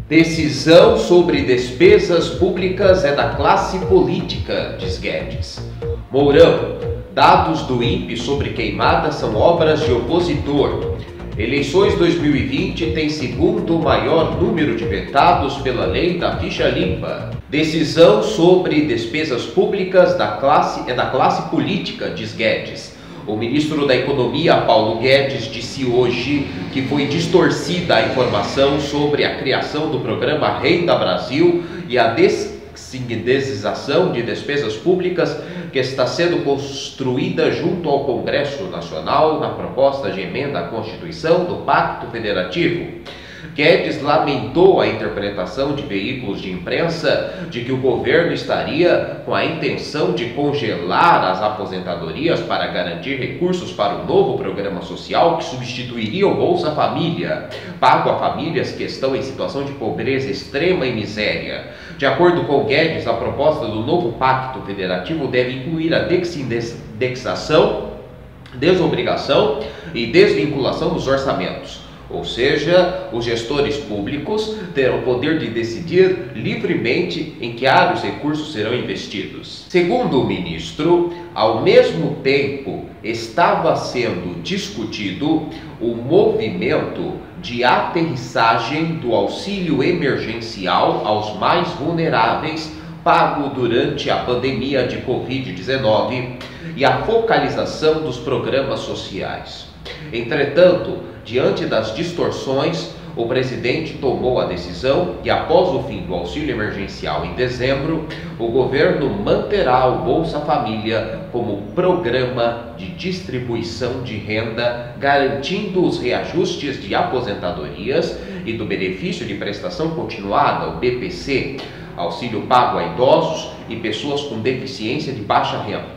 Decisão sobre despesas públicas é da classe política, diz Guedes. Mourão, dados do INPE sobre queimadas são obras de opositor. Eleições 2020 tem segundo maior número de vetados pela lei da ficha limpa. Decisão sobre despesas públicas é da classe política, diz Guedes. O ministro da Economia, Paulo Guedes, disse hoje que foi distorcida a informação sobre a criação do programa Renda Brasil e a desindexação de despesas públicas que está sendo construída junto ao Congresso Nacional na proposta de emenda à Constituição do Pacto Federativo. Guedes lamentou a interpretação de veículos de imprensa de que o governo estaria com a intenção de congelar as aposentadorias para garantir recursos para o novo programa social que substituiria o Bolsa Família, pago a famílias que estão em situação de pobreza extrema e miséria. De acordo com Guedes, a proposta do novo Pacto Federativo deve incluir a desindexação, desobrigação e desvinculação dos orçamentos. Ou seja, os gestores públicos terão o poder de decidir livremente em que áreas os recursos serão investidos. Segundo o ministro, ao mesmo tempo estava sendo discutido o movimento de aterrissagem do auxílio emergencial aos mais vulneráveis pago durante a pandemia de Covid-19 e a focalização dos programas sociais. Entretanto, diante das distorções, o presidente tomou a decisão e, após o fim do auxílio emergencial em dezembro, o governo manterá o Bolsa Família como programa de distribuição de renda, garantindo os reajustes de aposentadorias e do benefício de prestação continuada, o BPC, auxílio pago a idosos e pessoas com deficiência de baixa renda.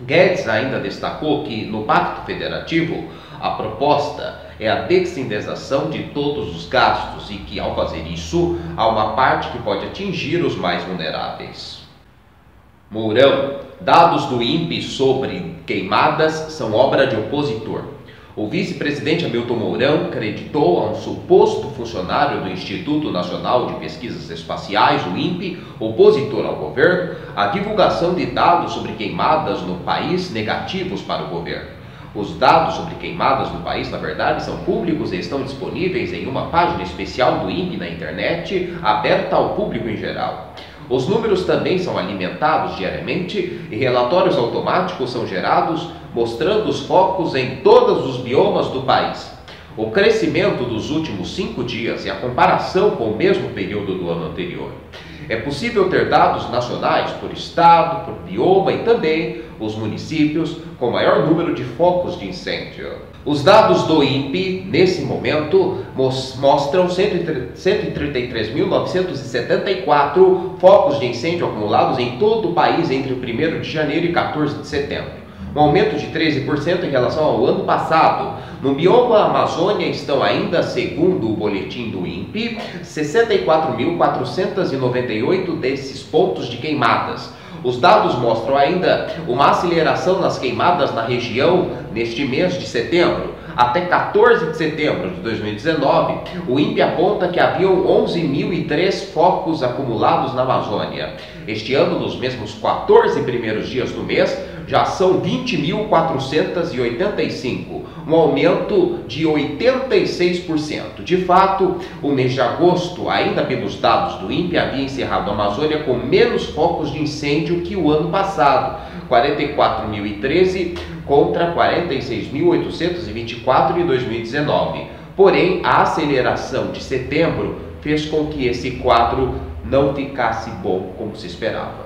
Guedes ainda destacou que, no Pacto Federativo, a proposta é a desindexação de todos os gastos e que, ao fazer isso, há uma parte que pode atingir os mais vulneráveis. Mourão, dados do INPE sobre queimadas são obra de opositor. O vice-presidente Hamilton Mourão acreditou a um suposto funcionário do Instituto Nacional de Pesquisas Espaciais, o INPE, opositor ao governo, a divulgação de dados sobre queimadas no país negativos para o governo. Os dados sobre queimadas no país, na verdade, são públicos e estão disponíveis em uma página especial do INPE na internet, aberta ao público em geral. Os números também são alimentados diariamente e relatórios automáticos são gerados mostrando os focos em todos os biomas do país. O crescimento dos últimos 5 dias e a comparação com o mesmo período do ano anterior. É possível ter dados nacionais por estado, por bioma e também os municípios com maior número de focos de incêndio. Os dados do INPE, nesse momento, mostram 133.974 focos de incêndio acumulados em todo o país entre o 1º de janeiro e 14 de setembro. Um aumento de 13% em relação ao ano passado. No bioma Amazônia estão ainda, segundo o boletim do INPE, 64.498 desses pontos de queimadas. Os dados mostram ainda uma aceleração nas queimadas na região neste mês de setembro. Até 14 de setembro de 2019, o INPE aponta que haviam 11.003 focos acumulados na Amazônia. Este ano, nos mesmos 14 primeiros dias do mês, já são 20.485, um aumento de 86%. De fato, o mês de agosto, ainda pelos dados do INPE, havia encerrado a Amazônia com menos focos de incêndio que o ano passado, 44.013 contra 46.824 em 2019. Porém, a aceleração de setembro fez com que esse quadro não ficasse bom como se esperava.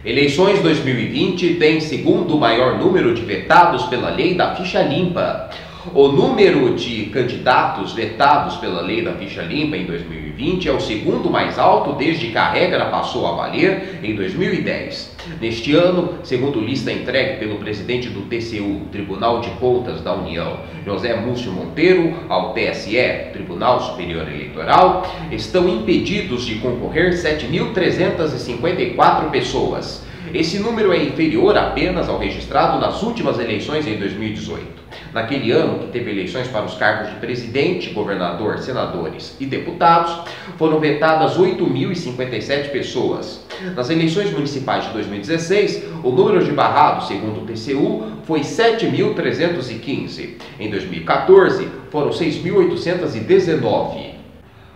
Eleições 2020 tem segundo maior número de vetados pela lei da ficha limpa. O número de candidatos vetados pela lei da ficha limpa em 2020 é o segundo mais alto desde que a regra passou a valer em 2010. Neste ano, segundo lista entregue pelo presidente do TCU, Tribunal de Contas da União, José Múcio Monteiro, ao TSE, Tribunal Superior Eleitoral, estão impedidos de concorrer 7.354 pessoas. Esse número é inferior apenas ao registrado nas últimas eleições em 2018. Naquele ano, que teve eleições para os cargos de presidente, governador, senadores e deputados, foram vetadas 8.057 pessoas. Nas eleições municipais de 2016, o número de barrados, segundo o TCU, foi 7.315. Em 2014, foram 6.819.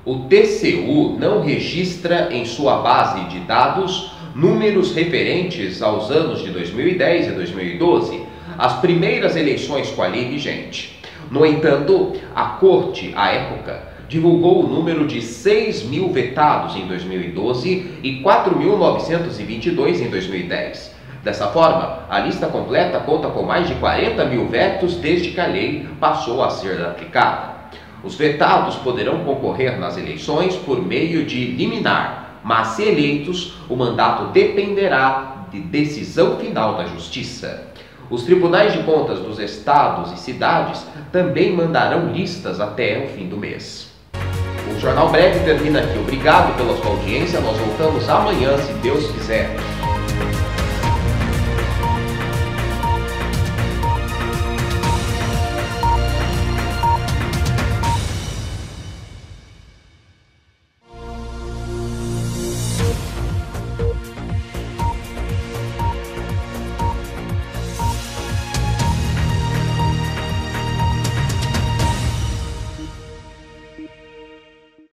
O TCU não registra em sua base de dados números referentes aos anos de 2010 e 2012, as primeiras eleições com a lei vigente. No entanto, a Corte, à época, divulgou o número de 6.000 vetados em 2012 e 4.922 em 2010. Dessa forma, a lista completa conta com mais de 40.000 vetos desde que a lei passou a ser aplicada. Os vetados poderão concorrer nas eleições por meio de liminar, mas se eleitos, o mandato dependerá de decisão final da Justiça. Os tribunais de contas dos estados e cidades também mandarão listas até o fim do mês. O Jornal Breve termina aqui. Obrigado pela sua audiência. Nós voltamos amanhã, se Deus quiser.